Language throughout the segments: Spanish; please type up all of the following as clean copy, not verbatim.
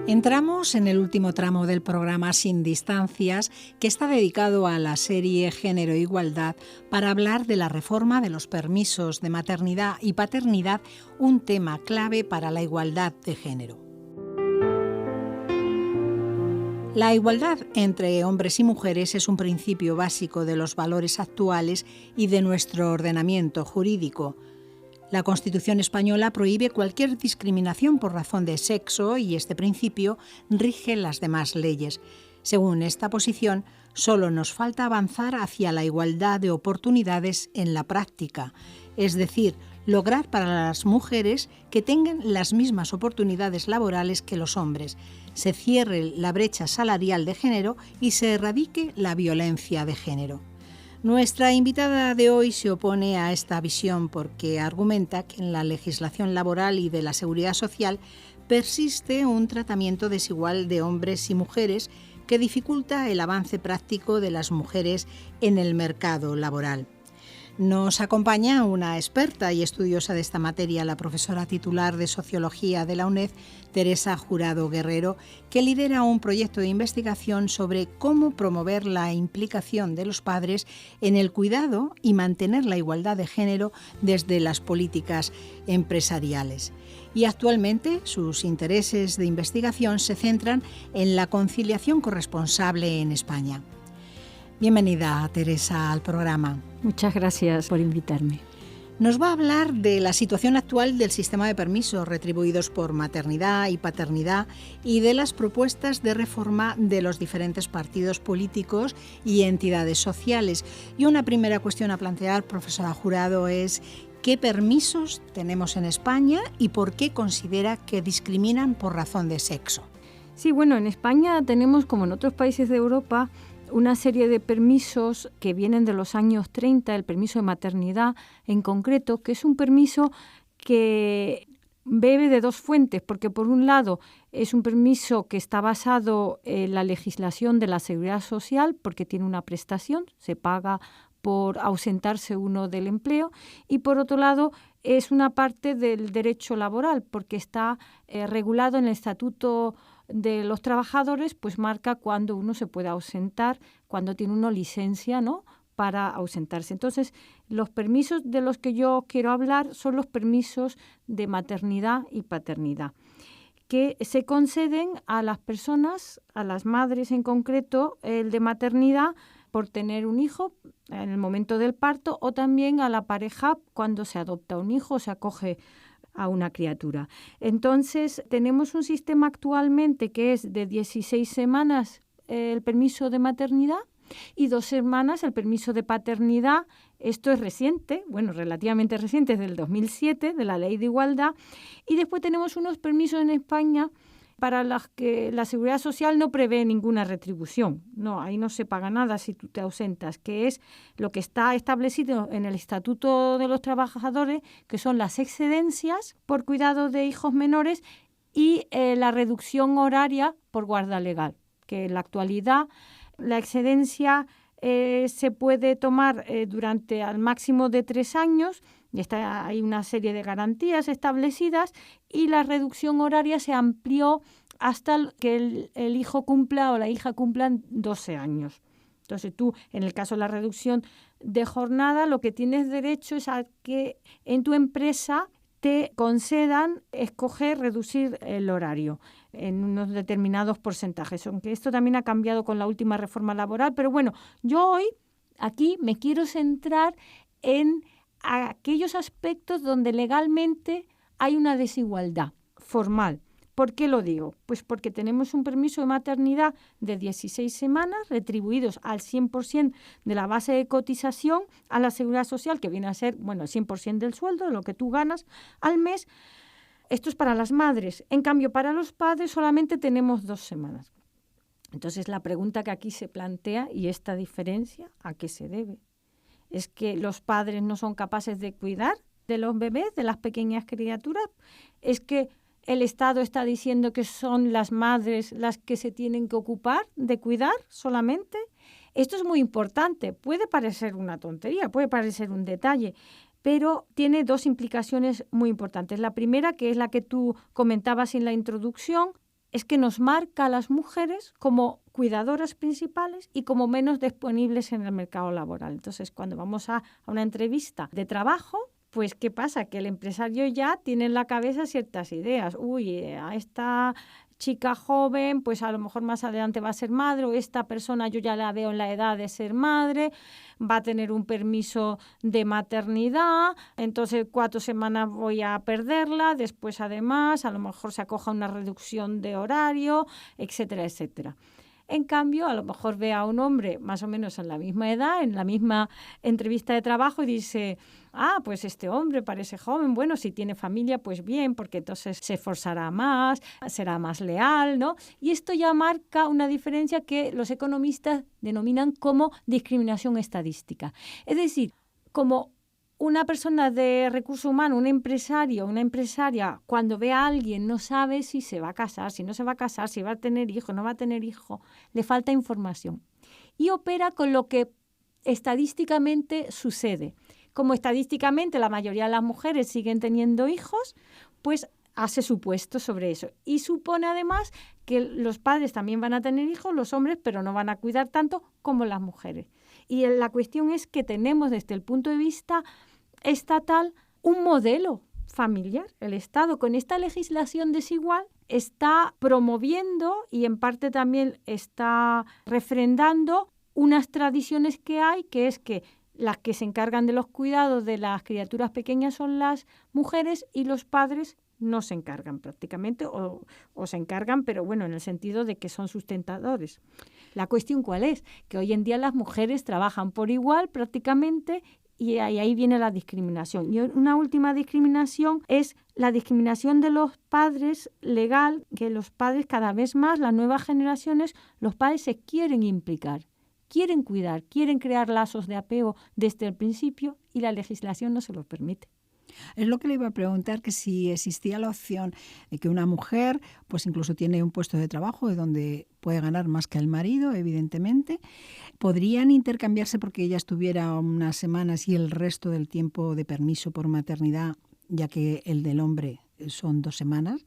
Entramos en el último tramo del programa Sin Distancias, que está dedicado a la serie Género e Igualdad, para hablar de la reforma de los permisos de maternidad y paternidad, un tema clave para la igualdad de género. La igualdad entre hombres y mujeres es un principio básico de los valores actuales y de nuestro ordenamiento jurídico. La Constitución española prohíbe cualquier discriminación por razón de sexo y este principio rige las demás leyes. Según esta posición, solo nos falta avanzar hacia la igualdad de oportunidades en la práctica, es decir, lograr para las mujeres que tengan las mismas oportunidades laborales que los hombres, se cierre la brecha salarial de género y se erradique la violencia de género. Nuestra invitada de hoy se opone a esta visión porque argumenta que en la legislación laboral y de la seguridad social persiste un tratamiento desigual de hombres y mujeres que dificulta el avance práctico de las mujeres en el mercado laboral. Nos acompaña una experta y estudiosa de esta materia, la profesora titular de Sociología de la UNED, Teresa Jurado Guerrero, que lidera un proyecto de investigación sobre cómo promover la implicación de los padres en el cuidado y mantener la igualdad de género desde las políticas empresariales. Y actualmente sus intereses de investigación se centran en la conciliación corresponsable en España. Bienvenida, Teresa, al programa. Muchas gracias por invitarme. Nos va a hablar de la situación actual del sistema de permisos retribuidos por maternidad y paternidad y de las propuestas de reforma de los diferentes partidos políticos y entidades sociales. Y una primera cuestión a plantear, profesora Jurado, es ¿qué permisos tenemos en España y por qué considera que discriminan por razón de sexo? Sí, bueno, en España tenemos, como en otros países de Europa, una serie de permisos que vienen de los años 30, el permiso de maternidad en concreto, que es un permiso que bebe de dos fuentes, porque por un lado es un permiso que está basado en la legislación de la seguridad social, porque tiene una prestación, se paga por ausentarse uno del empleo, y por otro lado es una parte del derecho laboral, porque está regulado en el Estatuto de los Trabajadores, pues marca cuándo uno se puede ausentar, cuando tiene uno licencia, ¿no?, para ausentarse. Entonces, los permisos de los que yo quiero hablar son los permisos de maternidad y paternidad, que se conceden a las personas, a las madres en concreto, el de maternidad por tener un hijo en el momento del parto, o también a la pareja cuando se adopta un hijo o se acoge a una criatura. Entonces, tenemos un sistema actualmente que es de 16 semanas el permiso de maternidad y 2 semanas el permiso de paternidad. Esto es reciente, bueno, relativamente reciente, es del 2007, de la Ley de Igualdad. Y después tenemos unos permisos en España para las que la Seguridad Social no prevé ninguna retribución. No, ahí no se paga nada si tú te ausentas, que es lo que está establecido en el Estatuto de los Trabajadores, que son las excedencias por cuidado de hijos menores y la reducción horaria por guarda legal, que en la actualidad la excedencia se puede tomar durante al máximo de 3 años, y hay una serie de garantías establecidas, y la reducción horaria se amplió hasta que el hijo cumpla o la hija cumplan 12 años. Entonces tú, en el caso de la reducción de jornada, lo que tienes derecho es a que en tu empresa te concedan escoger reducir el horario en unos determinados porcentajes, aunque esto también ha cambiado con la última reforma laboral. Pero bueno, yo hoy aquí me quiero centrar en aquellos aspectos donde legalmente hay una desigualdad formal. ¿Por qué lo digo? Pues porque tenemos un permiso de maternidad de 16 semanas retribuidos al 100% de la base de cotización a la Seguridad Social, que viene a ser, bueno, el 100% del sueldo, de lo que tú ganas al mes. Esto es para las madres. En cambio, para los padres solamente tenemos 2 semanas. Entonces, la pregunta que aquí se plantea, ¿y esta diferencia a qué se debe? ¿Es que los padres no son capaces de cuidar de los bebés, de las pequeñas criaturas? ¿Es que el Estado está diciendo que son las madres las que se tienen que ocupar de cuidar solamente? Esto es muy importante. Puede parecer una tontería, puede parecer un detalle, pero tiene 2 implicaciones muy importantes. La primera, que es la que tú comentabas en la introducción, es que nos marca a las mujeres como cuidadoras principales y como menos disponibles en el mercado laboral. Entonces, cuando vamos a una entrevista de trabajo, pues, ¿qué pasa? Que el empresario ya tiene en la cabeza ciertas ideas. Uy, a esta chica joven, pues a lo mejor más adelante va a ser madre, o esta persona yo ya la veo en la edad de ser madre, va a tener un permiso de maternidad, entonces 4 semanas voy a perderla, después además a lo mejor se acoja una reducción de horario, etcétera, etcétera. En cambio, a lo mejor ve a un hombre más o menos en la misma edad, en la misma entrevista de trabajo y dice, pues este hombre parece joven, bueno, si tiene familia, pues bien, porque entonces se esforzará más, será más leal, ¿no? Y esto ya marca una diferencia que los economistas denominan como discriminación estadística. Es decir, como una persona de recursos humanos, un empresario, una empresaria, cuando ve a alguien no sabe si se va a casar, si no se va a casar, si va a tener hijo, no va a tener hijo, le falta información. Y opera con lo que estadísticamente sucede. Como estadísticamente la mayoría de las mujeres siguen teniendo hijos, pues hace supuestos sobre eso. Y supone además que los padres también van a tener hijos, los hombres, pero no van a cuidar tanto como las mujeres. Y la cuestión es que tenemos desde el punto de vista estatal un modelo familiar. El Estado, con esta legislación desigual, está promoviendo y en parte también está refrendando unas tradiciones que hay, que es que las que se encargan de los cuidados de las criaturas pequeñas son las mujeres y los padres no se encargan prácticamente o se encargan, pero bueno, en el sentido de que son sustentadores. La cuestión ¿cuál es? Que hoy en día las mujeres trabajan por igual prácticamente y ahí viene la discriminación. Y una última discriminación es la discriminación de los padres legal, que los padres cada vez más, las nuevas generaciones, los padres se quieren implicar, quieren cuidar, quieren crear lazos de apego desde el principio y la legislación no se lo permite. Es lo que le iba a preguntar, que si existía la opción de que una mujer, pues incluso tiene un puesto de trabajo de donde puede ganar más que el marido, evidentemente, podrían intercambiarse porque ella estuviera unas semanas y el resto del tiempo de permiso por maternidad, ya que el del hombre son 2 semanas,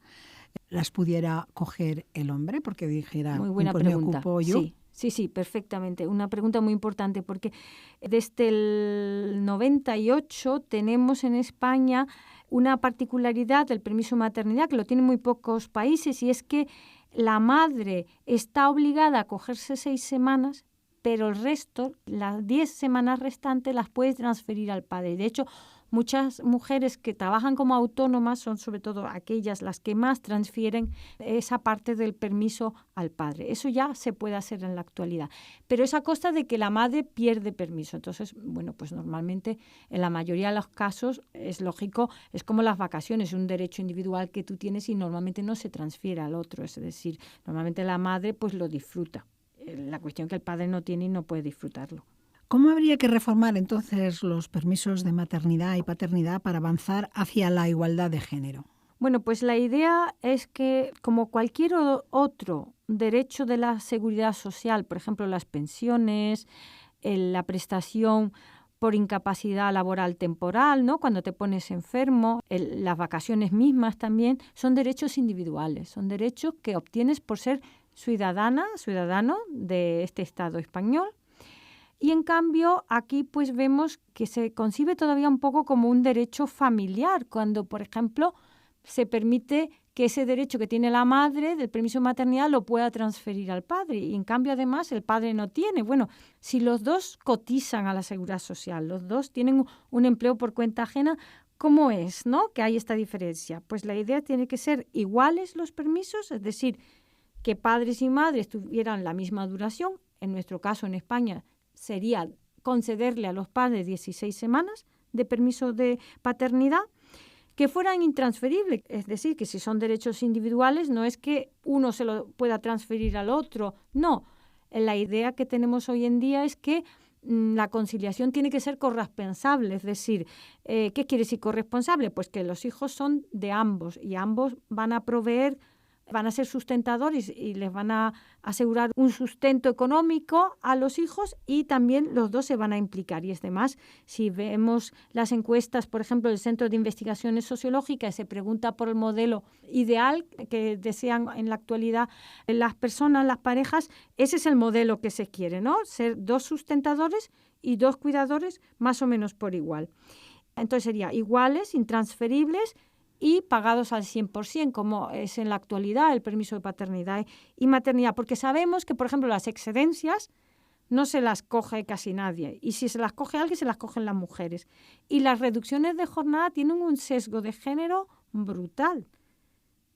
las pudiera coger el hombre porque dijera, muy buena pues pregunta. Me ocupo yo. Sí, perfectamente. Una pregunta muy importante porque desde el 98 tenemos en España una particularidad del permiso de maternidad que lo tienen muy pocos países y es que la madre está obligada a cogerse 6 semanas, pero el resto, las 10 semanas restantes, las puede transferir al padre. De hecho, muchas mujeres que trabajan como autónomas son sobre todo aquellas las que más transfieren esa parte del permiso al padre. Eso ya se puede hacer en la actualidad, pero es a costa de que la madre pierde permiso. Entonces, bueno, pues normalmente en la mayoría de los casos es lógico, es como las vacaciones, es un derecho individual que tú tienes y normalmente no se transfiere al otro. Es decir, normalmente la madre pues lo disfruta. La cuestión es que el padre no tiene y no puede disfrutarlo. ¿Cómo habría que reformar entonces los permisos de maternidad y paternidad para avanzar hacia la igualdad de género? Bueno, pues la idea es que, como cualquier otro derecho de la seguridad social, por ejemplo, las pensiones, la prestación por incapacidad laboral temporal, ¿no? Cuando te pones enfermo, las vacaciones mismas también, son derechos individuales, son derechos que obtienes por ser ciudadano de este Estado español. Y en cambio, aquí pues vemos que se concibe todavía un poco como un derecho familiar, cuando, por ejemplo, se permite que ese derecho que tiene la madre del permiso de maternidad lo pueda transferir al padre. Y en cambio, además, el padre no tiene. Bueno, si los dos cotizan a la seguridad social, los dos tienen un empleo por cuenta ajena, ¿cómo es, no? Que hay esta diferencia. Pues la idea tiene que ser iguales los permisos, es decir, que padres y madres tuvieran la misma duración. En nuestro caso, en España, sería concederle a los padres 16 semanas de permiso de paternidad que fueran intransferibles. Es decir, que si son derechos individuales no es que uno se lo pueda transferir al otro. No, la idea que tenemos hoy en día es que la conciliación tiene que ser corresponsable. Es decir, ¿qué quiere decir corresponsable? Pues que los hijos son de ambos y ambos van a proveer van a ser sustentadores y les van a asegurar un sustento económico a los hijos, y también los dos se van a implicar. Y es demás, si vemos las encuestas, por ejemplo, del Centro de Investigaciones Sociológicas, se pregunta por el modelo ideal que desean en la actualidad las personas, las parejas, ese es el modelo que se quiere, ¿no? Ser dos sustentadores y dos cuidadores más o menos por igual. Entonces sería iguales, intransferibles y pagados al 100%, como es en la actualidad el permiso de paternidad y maternidad, porque sabemos que, por ejemplo, las excedencias no se las coge casi nadie, y si se las coge alguien, se las cogen las mujeres. Y las reducciones de jornada tienen un sesgo de género brutal.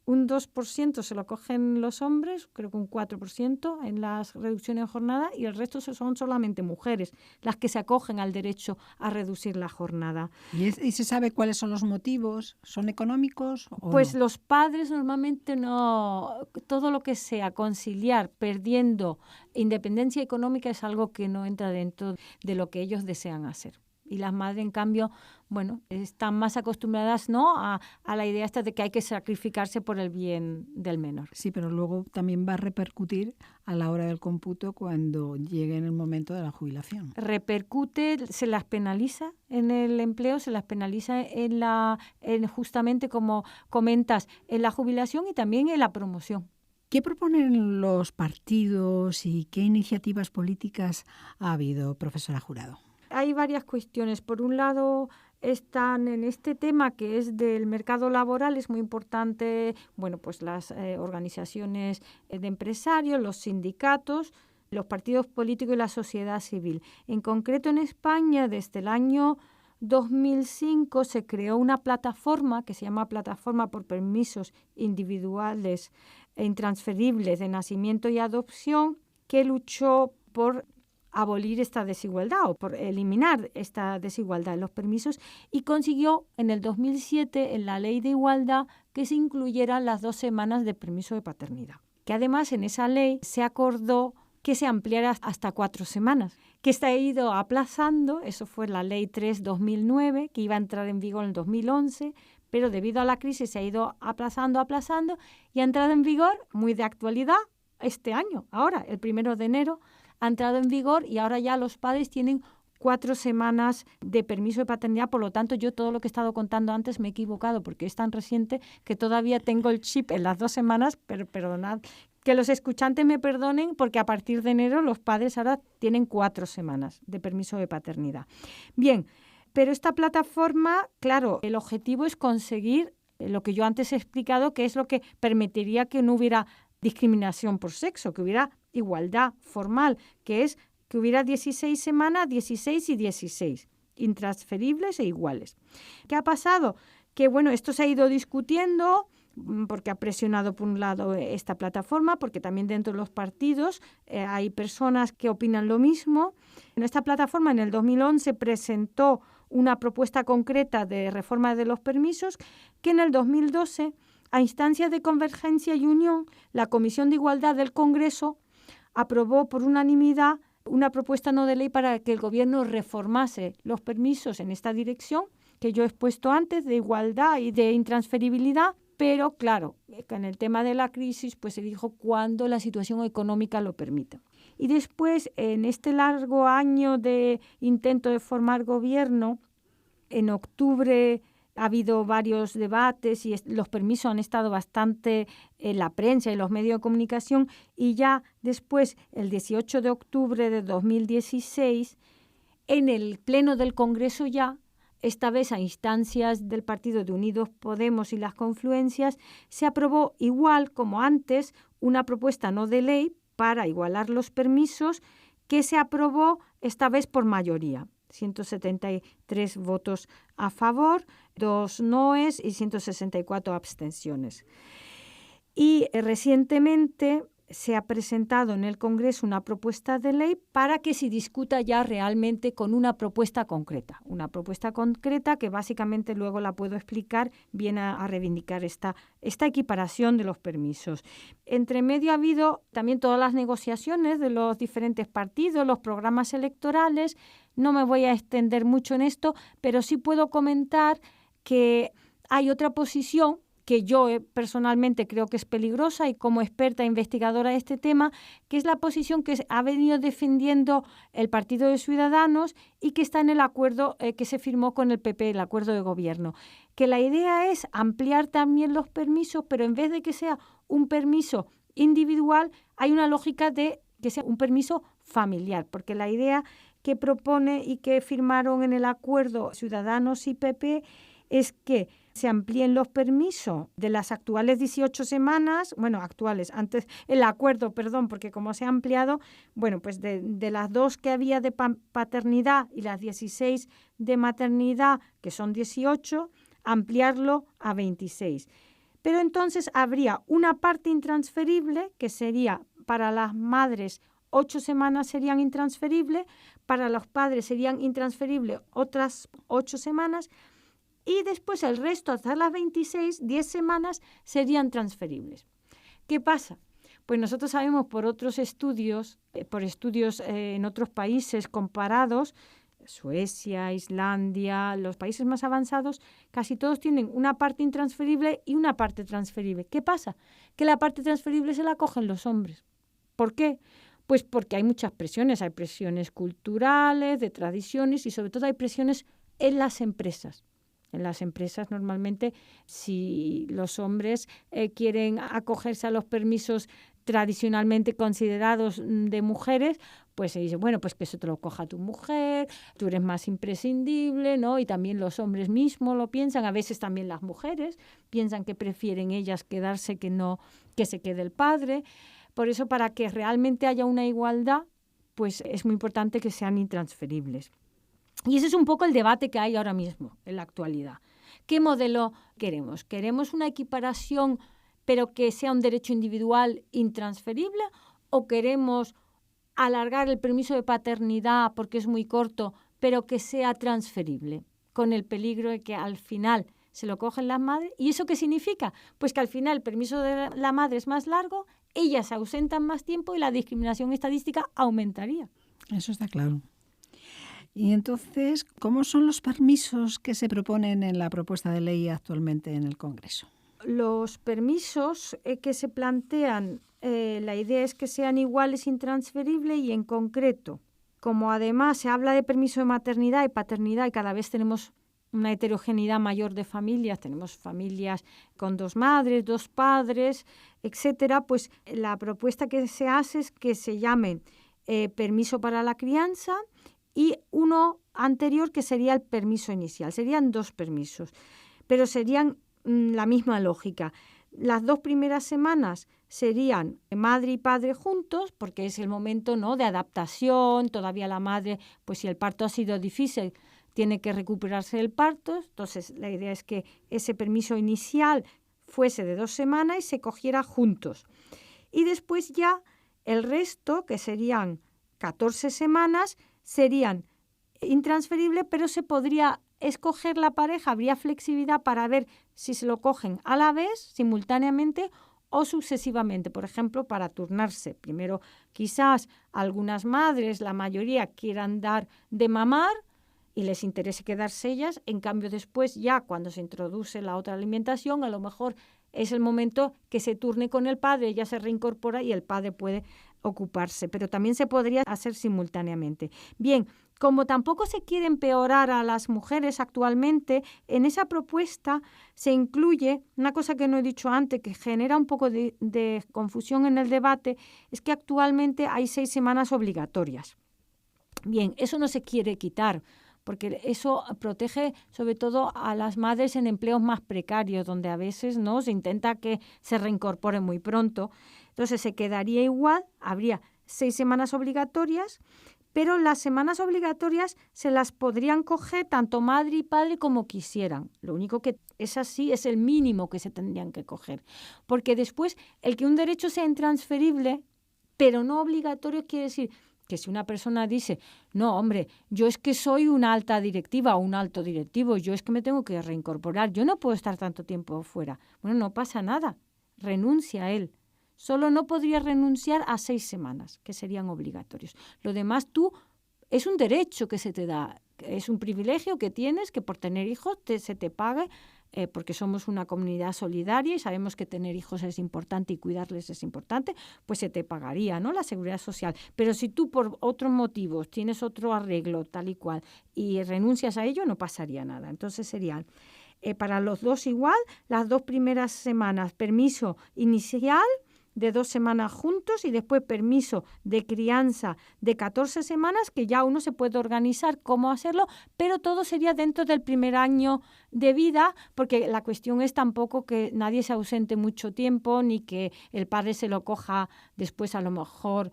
Un 2% se lo cogen los hombres, creo que un 4% en las reducciones de jornada, y el resto son solamente mujeres las que se acogen al derecho a reducir la jornada. ¿Y se sabe cuáles son los motivos? ¿Son económicos o Pues no? los padres normalmente no, todo lo que sea conciliar perdiendo independencia económica es algo que no entra dentro de lo que ellos desean hacer. Y las madres, en cambio, bueno, están más acostumbradas, ¿no?, a la idea esta de que hay que sacrificarse por el bien del menor. Sí, pero luego también va a repercutir a la hora del cómputo cuando llegue en el momento de la jubilación. Repercute, se las penaliza en el empleo, se las penaliza en justamente, como comentas, en la jubilación y también en la promoción. ¿Qué proponen los partidos y qué iniciativas políticas ha habido, profesora Jurado? Hay varias cuestiones. Por un lado, están en este tema que es del mercado laboral, es muy importante, bueno, pues las organizaciones de empresarios, los sindicatos, los partidos políticos y la sociedad civil. En concreto, en España, desde el año 2005 se creó una plataforma que se llama Plataforma por Permisos Individuales e Intransferibles de Nacimiento y Adopción, que luchó por abolir esta desigualdad o por eliminar esta desigualdad en los permisos, y consiguió en el 2007 en la Ley de Igualdad que se incluyeran las 2 semanas de permiso de paternidad. Que además en esa ley se acordó que se ampliara hasta 4 semanas, que se ha ido aplazando. Eso fue la Ley 3/2009, que iba a entrar en vigor en el 2011, pero debido a la crisis se ha ido aplazando y ha entrado en vigor, muy de actualidad, este año, ahora, el 1 de enero, ha entrado en vigor, y ahora ya los padres tienen 4 semanas de permiso de paternidad. Por lo tanto, yo todo lo que he estado contando antes me he equivocado, porque es tan reciente que todavía tengo el chip en las 2 semanas, pero perdonad, que los escuchantes me perdonen, porque a partir de enero los padres ahora tienen 4 semanas de permiso de paternidad. Bien, pero esta plataforma, claro, el objetivo es conseguir lo que yo antes he explicado, que es lo que permitiría que no hubiera discriminación por sexo, que hubiera igualdad formal, que es que hubiera 16 semanas, 16 y 16, intransferibles e iguales. ¿Qué ha pasado? Que bueno, esto se ha ido discutiendo porque ha presionado por un lado esta plataforma, porque también dentro de los partidos hay personas que opinan lo mismo. En esta plataforma en el 2011 presentó una propuesta concreta de reforma de los permisos, que en el 2012, a instancias de Convergencia y Unión, la Comisión de Igualdad del Congreso aprobó por unanimidad una propuesta no de ley para que el Gobierno reformase los permisos en esta dirección que yo he expuesto antes, de igualdad y de intransferibilidad, pero claro, en el tema de la crisis pues se dijo cuando la situación económica lo permita. Y después, en este largo año de intento de formar gobierno, en octubre ha habido varios debates y los permisos han estado bastante en la prensa y los medios de comunicación, y ya después, el 18 de octubre de 2016, en el Pleno del Congreso ya, esta vez a instancias del partido de Unidos Podemos y las confluencias, se aprobó igual como antes una propuesta no de ley para igualar los permisos, que se aprobó esta vez por mayoría. 173 votos a favor, 2 noes y 164 abstenciones. Y recientemente se ha presentado en el Congreso una propuesta de ley para que se discuta ya realmente con una propuesta concreta que básicamente luego la puedo explicar, viene a reivindicar esta equiparación de los permisos. Entre medio ha habido también todas las negociaciones de los diferentes partidos, los programas electorales. No me voy a extender mucho en esto, pero sí puedo comentar que hay otra posición que yo personalmente creo que es peligrosa y como experta investigadora de este tema, que es la posición que ha venido defendiendo el Partido de Ciudadanos y que está en el acuerdo que se firmó con el PP, el acuerdo de gobierno. Que la idea es ampliar también los permisos, pero en vez de que sea un permiso individual, hay una lógica de que sea un permiso familiar, porque la idea que propone y que firmaron en el acuerdo Ciudadanos y PP es que se amplíen los permisos de las actuales 18 semanas, antes el acuerdo, porque como se ha ampliado, pues de las 2 que había de paternidad y las 16 de maternidad, que son 18, ampliarlo a 26. Pero entonces habría una parte intransferible, que sería para las madres 8 semanas serían intransferibles, para los padres serían intransferibles otras 8 semanas, y después el resto, hasta las 26, 10 semanas, serían transferibles. ¿Qué pasa? Pues nosotros sabemos por otros estudios, en otros países comparados, Suecia, Islandia, los países más avanzados, casi todos tienen una parte intransferible y una parte transferible. ¿Qué pasa? Que la parte transferible se la cogen los hombres. ¿Por qué? Pues porque hay muchas presiones. Hay presiones culturales, de tradiciones y sobre todo hay presiones en las empresas. En las empresas normalmente si los hombres quieren acogerse a los permisos tradicionalmente considerados de mujeres, pues se dice, pues que eso te lo coja tu mujer, tú eres más imprescindible, ¿no? Y también los hombres mismos lo piensan, a veces también las mujeres piensan que prefieren ellas quedarse que se quede el padre. Por eso, para que realmente haya una igualdad, pues es muy importante que sean intransferibles. Y ese es un poco el debate que hay ahora mismo, en la actualidad. ¿Qué modelo queremos? ¿Queremos una equiparación, pero que sea un derecho individual intransferible? ¿O queremos alargar el permiso de paternidad porque es muy corto, pero que sea transferible, con el peligro de que al final se lo cogen las madres? ¿Y eso qué significa? Pues que al final el permiso de la madre es más largo, ellas se ausentan más tiempo y la discriminación estadística aumentaría. Eso está claro. Y entonces, ¿cómo son los permisos que se proponen en la propuesta de ley actualmente en el Congreso? Los permisos que se plantean, la idea es que sean iguales, intransferibles y en concreto, como además se habla de permiso de maternidad y paternidad y cada vez tenemos una heterogeneidad mayor de familias, tenemos familias con 2 madres, 2 padres, etcétera, pues la propuesta que se hace es que se llamen permiso para la crianza y uno anterior que sería el permiso inicial. Serían 2 permisos, pero serían la misma lógica. Las 2 primeras semanas serían madre y padre juntos, porque es el momento, ¿no?, de adaptación. Todavía la madre, pues si el parto ha sido difícil, tiene que recuperarse del parto. Entonces, la idea es que ese permiso inicial fuese de 2 semanas y se cogiera juntos. Y después ya el resto, que serían 14 semanas, serían intransferibles, pero se podría escoger la pareja, habría flexibilidad para ver si se lo cogen a la vez, simultáneamente o sucesivamente, por ejemplo, para turnarse. Primero, quizás algunas madres, la mayoría, quieran dar de mamar y les interese quedarse ellas, en cambio después ya cuando se introduce la otra alimentación, a lo mejor es el momento que se turne con el padre, ella se reincorpora y el padre puede ocuparse, pero también se podría hacer simultáneamente. Bien, como tampoco se quiere empeorar a las mujeres actualmente, en esa propuesta se incluye una cosa que no he dicho antes, que genera un poco de confusión en el debate, es que actualmente hay 6 semanas obligatorias. Bien, eso no se quiere quitar, porque eso protege sobre todo a las madres en empleos más precarios, donde a veces no se intenta que se reincorporen muy pronto. Entonces se quedaría igual, habría 6 semanas obligatorias, pero las semanas obligatorias se las podrían coger tanto madre y padre como quisieran. Lo único que es así, es el mínimo que se tendrían que coger. Porque después, el que un derecho sea intransferible, pero no obligatorio, quiere decir que si una persona dice, no, hombre, yo es que soy una alta directiva o un alto directivo, yo es que me tengo que reincorporar, yo no puedo estar tanto tiempo fuera. Bueno, no pasa nada, renuncia a él. Solo no podría renunciar a 6 semanas, que serían obligatorios. Lo demás es un derecho que se te da. Es un privilegio que tienes, que por tener hijos se te pague, porque somos una comunidad solidaria y sabemos que tener hijos es importante y cuidarles es importante, pues se te pagaría, ¿no?, la seguridad social. Pero si tú por otros motivos tienes otro arreglo tal y cual y renuncias a ello, no pasaría nada. Entonces serían para los dos igual, las 2 primeras semanas permiso inicial de 2 semanas juntos y después permiso de crianza de 14 semanas, que ya uno se puede organizar cómo hacerlo, pero todo sería dentro del primer año de vida, porque la cuestión es tampoco que nadie se ausente mucho tiempo, ni que el padre se lo coja después a lo mejor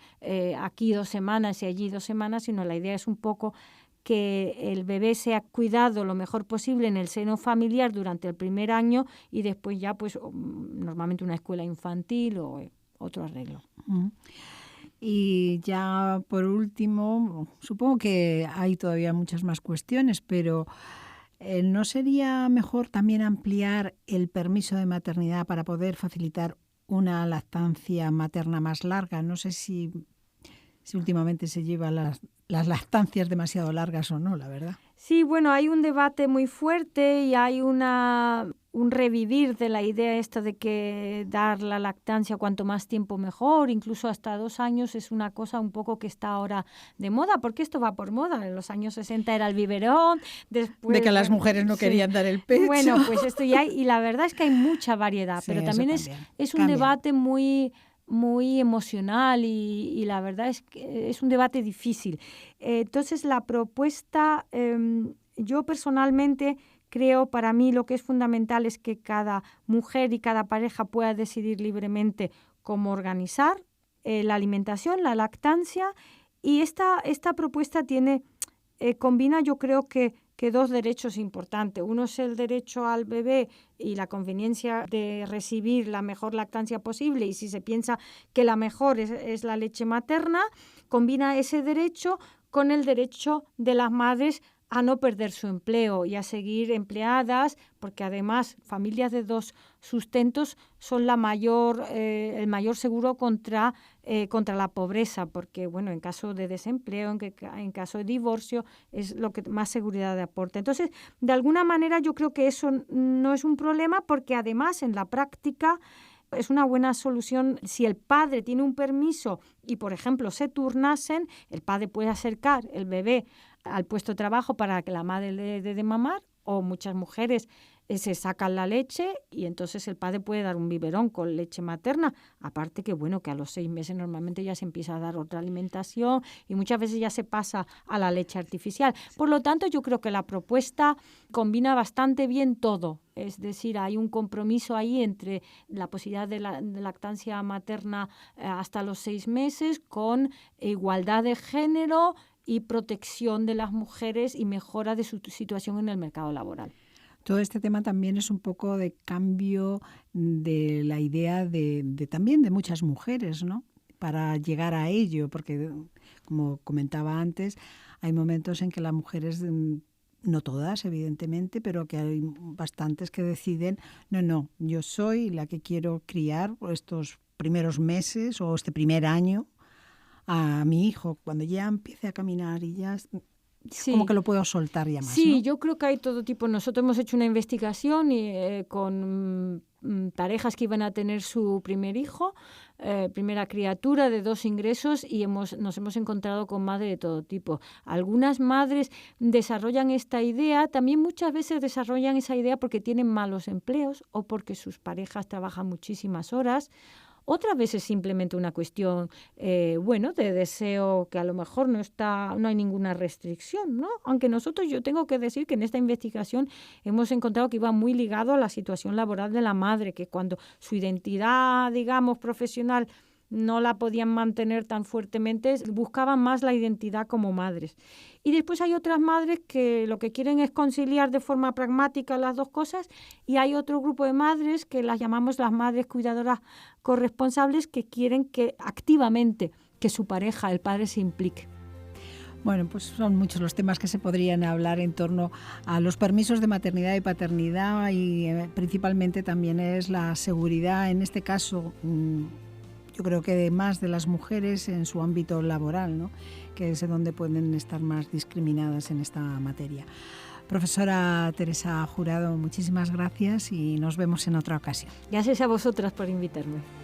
aquí 2 semanas y allí 2 semanas, sino la idea es un poco que el bebé sea cuidado lo mejor posible en el seno familiar durante el primer año y después ya pues normalmente una escuela infantil o otro arreglo. Y ya por último, supongo que hay todavía muchas más cuestiones, pero ¿no sería mejor también ampliar el permiso de maternidad para poder facilitar una lactancia materna más larga? No sé si últimamente se llevan las lactancias demasiado largas o no, la verdad. Sí, bueno, hay un debate muy fuerte y hay un revivir de la idea esta de que dar la lactancia cuanto más tiempo mejor, incluso hasta 2 años, es una cosa un poco que está ahora de moda, porque esto va por moda. En los años 60 era el biberón, después... De que las mujeres no querían dar el pecho. Bueno, pues esto ya hay, y la verdad es que hay mucha variedad, sí, pero también es un debate muy emocional y la verdad es que es un debate difícil. Entonces la propuesta, yo personalmente creo, para mí lo que es fundamental es que cada mujer y cada pareja pueda decidir libremente cómo organizar la alimentación, la lactancia, y esta propuesta combina, yo creo que 2 derechos importantes. Uno es el derecho al bebé y la conveniencia de recibir la mejor lactancia posible, y si se piensa que la mejor es la leche materna, combina ese derecho con el derecho de las madres a no perder su empleo y a seguir empleadas, porque además familias de 2 sustentos son el mayor seguro contra la pobreza, porque bueno, en caso de desempleo, en caso de divorcio, es lo que más seguridad aporta. Entonces, de alguna manera yo creo que eso no es un problema, porque además en la práctica es una buena solución. Si el padre tiene un permiso y, por ejemplo, se turnasen, el padre puede acercar el bebé al puesto de trabajo para que la madre le dé de mamar, o muchas mujeres se sacan la leche y entonces el padre puede dar un biberón con leche materna. Aparte que, bueno, que a los 6 meses normalmente ya se empieza a dar otra alimentación y muchas veces ya se pasa a la leche artificial. Por lo tanto, yo creo que la propuesta combina bastante bien todo. Es decir, hay un compromiso ahí entre la posibilidad de lactancia materna hasta los 6 meses con igualdad de género y protección de las mujeres y mejora de su situación en el mercado laboral. Todo este tema también es un poco de cambio de la idea también de muchas mujeres, ¿no?, para llegar a ello, porque como comentaba antes, hay momentos en que las mujeres, no todas evidentemente, pero que hay bastantes que deciden, no, yo soy la que quiero criar estos primeros meses o este primer año a mi hijo, cuando ya empiece a caminar y ya sí, como que lo puedo soltar ya más. Sí, ¿no? Yo creo que hay todo tipo. Nosotros hemos hecho una investigación con parejas que iban a tener su primer hijo, primera criatura de 2 ingresos, y nos hemos encontrado con madres de todo tipo. Algunas madres desarrollan esta idea, también muchas veces desarrollan esa idea porque tienen malos empleos o porque sus parejas trabajan muchísimas horas. Otras veces simplemente una cuestión, de deseo, que a lo mejor no hay ninguna restricción, ¿no? Aunque yo tengo que decir que en esta investigación hemos encontrado que iba muy ligado a la situación laboral de la madre, que cuando su identidad, digamos, profesional no la podían mantener tan fuertemente, buscaban más la identidad como madres. Y después hay otras madres que lo que quieren es conciliar de forma pragmática las 2 cosas, y hay otro grupo de madres que las llamamos las madres cuidadoras corresponsables, que quieren que activamente que su pareja, el padre, se implique. Bueno, pues son muchos los temas que se podrían hablar en torno a los permisos de maternidad y paternidad, y principalmente también es la seguridad, en este caso yo creo que más de las mujeres en su ámbito laboral, ¿no? Que es donde pueden estar más discriminadas en esta materia. Profesora Teresa Jurado, muchísimas gracias y nos vemos en otra ocasión. Gracias a vosotras por invitarme.